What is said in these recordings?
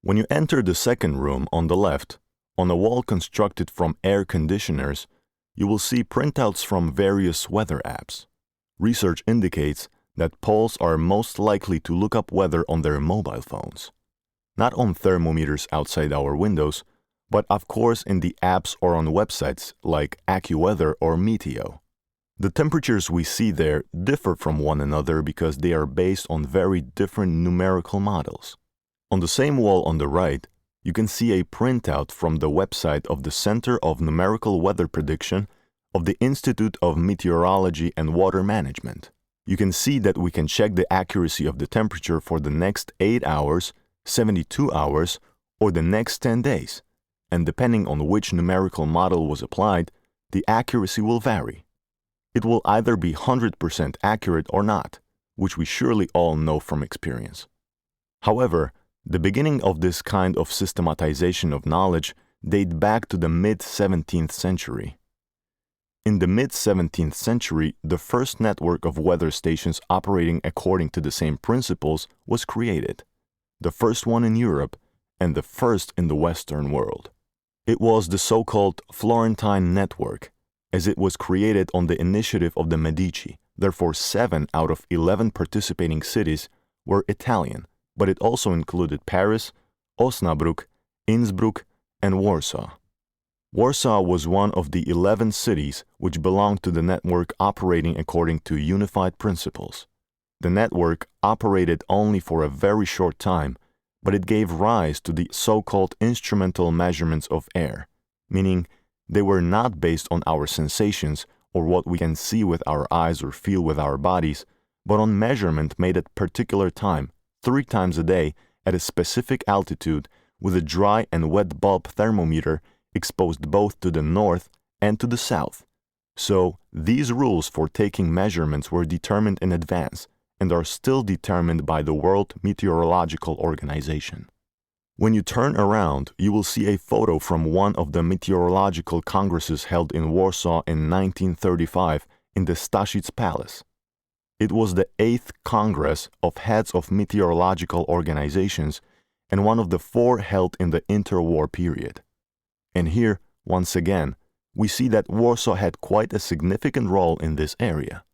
When you enter the second room on the left, on a wall constructed from air conditioners, you will see printouts from various weather apps. Research indicates that Poles are most likely to look up weather on their mobile phones. Not on thermometers outside our windows, but of course in the apps or on websites like AccuWeather or Meteo. The temperatures we see there differ from one another because they are based on very different numerical models. On the same wall on the right, you can see a printout from the website of the Center of Numerical Weather Prediction of the Institute of Meteorology and Water Management. You can see that we can check the accuracy of the temperature for the next 8 hours, 72 hours, or the next 10 days, and depending on which numerical model was applied, the accuracy will vary. It will either be 100% accurate or not, which we surely all know from experience. However, the beginning of this kind of systematization of knowledge date back to the mid-17th century. In the mid-17th century, the first network of weather stations operating according to the same principles was created, the first one in Europe and the first in the Western world. It was the so-called Florentine network, as it was created on the initiative of the Medici. Therefore, 7 out of 11 participating cities were Italian, but it also included Paris, Osnabrück, Innsbruck, and Warsaw. Warsaw was one of the 11 cities which belonged to the network operating according to unified principles. The network operated only for a very short time, but it gave rise to the so-called instrumental measurements of air, meaning they were not based on our sensations or what we can see with our eyes or feel with our bodies, but on measurement made at particular time, 3 times a day, at a specific altitude, with a dry and wet bulb thermometer exposed both to the north and to the south. So, these rules for taking measurements were determined in advance and are still determined by the World Meteorological Organization. When you turn around, you will see a photo from one of the meteorological congresses held in Warsaw in 1935 in the Staszic Palace. It was the 8th Congress of Heads of Meteorological Organizations and one of the 4 held in the interwar period. And here, once again, we see that Warsaw had quite a significant role in this area.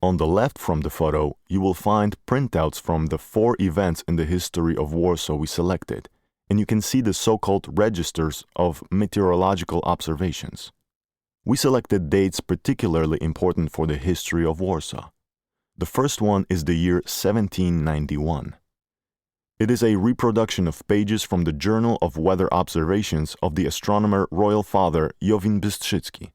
On the left from the photo, you will find printouts from the 4 events in the history of Warsaw we selected, and you can see the so-called registers of meteorological observations. We selected dates particularly important for the history of Warsaw. The first one is the year 1791. It is a reproduction of pages from the Journal of Weather Observations of the astronomer Royal Father Jowin Bystrzycki,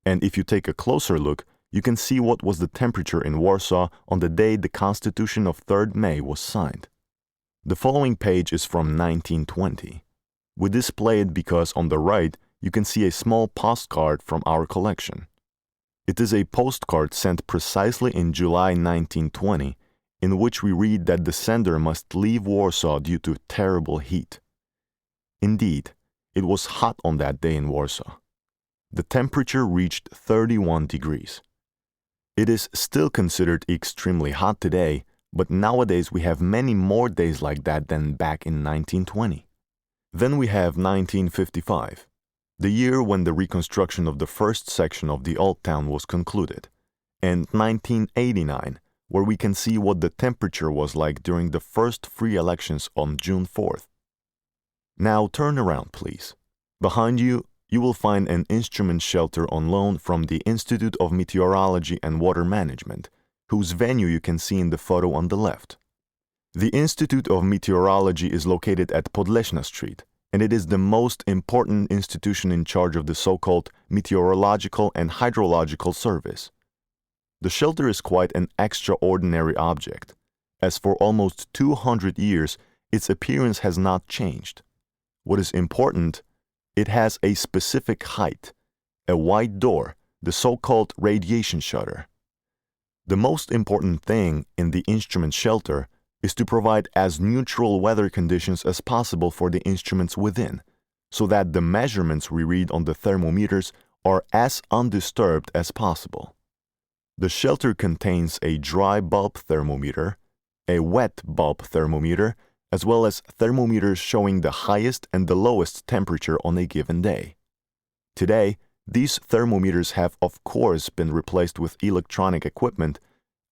and if you take a closer look, you can see what was the temperature in Warsaw on the day the Constitution of 3rd May was signed. The following page is from 1920. We display it because on the right you can see a small postcard from our collection. It is a postcard sent precisely in July 1920, in which we read that the sender must leave Warsaw due to terrible heat. Indeed, it was hot on that day in Warsaw. The temperature reached 31 degrees. It is still considered extremely hot today, but nowadays we have many more days like that than back in 1920. Then we have 1955, the year when the reconstruction of the first section of the Old Town was concluded, and 1989, where we can see what the temperature was like during the first free elections on June 4th. Now turn around, please. Behind you, you will find an instrument shelter on loan from the Institute of Meteorology and Water Management, whose venue you can see in the photo on the left. The Institute of Meteorology is located at Podleśna Street, and it is the most important institution in charge of the so-called Meteorological and Hydrological Service. The shelter is quite an extraordinary object, as for almost 200 years its appearance has not changed. What is important, it has a specific height, a wide door, the so-called radiation shutter. The most important thing in the instrument shelter is to provide as neutral weather conditions as possible for the instruments within, so that the measurements we read on the thermometers are as undisturbed as possible. The shelter contains a dry bulb thermometer, a wet bulb thermometer, as well as thermometers showing the highest and the lowest temperature on a given day. Today, these thermometers have of course been replaced with electronic equipment,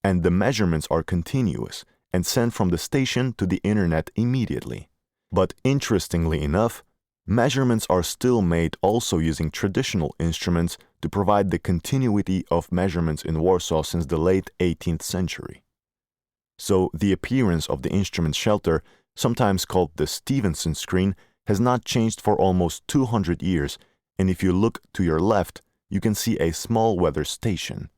and the measurements are continuous and sent from the station to the internet immediately. But interestingly enough, measurements are still made also using traditional instruments to provide the continuity of measurements in Warsaw since the late 18th century. So the appearance of the instrument shelter, sometimes called the Stevenson screen, has not changed for almost 200 years, and if you look to your left, you can see a small weather station.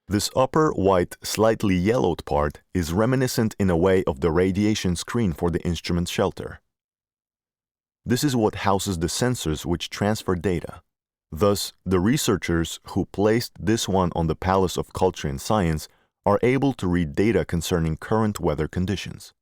This upper white, slightly yellowed part is reminiscent in a way of the radiation screen for the instrument shelter. This is what houses the sensors which transfer data. Thus, the researchers who placed this one on the Palace of Culture and Science are able to read data concerning current weather conditions.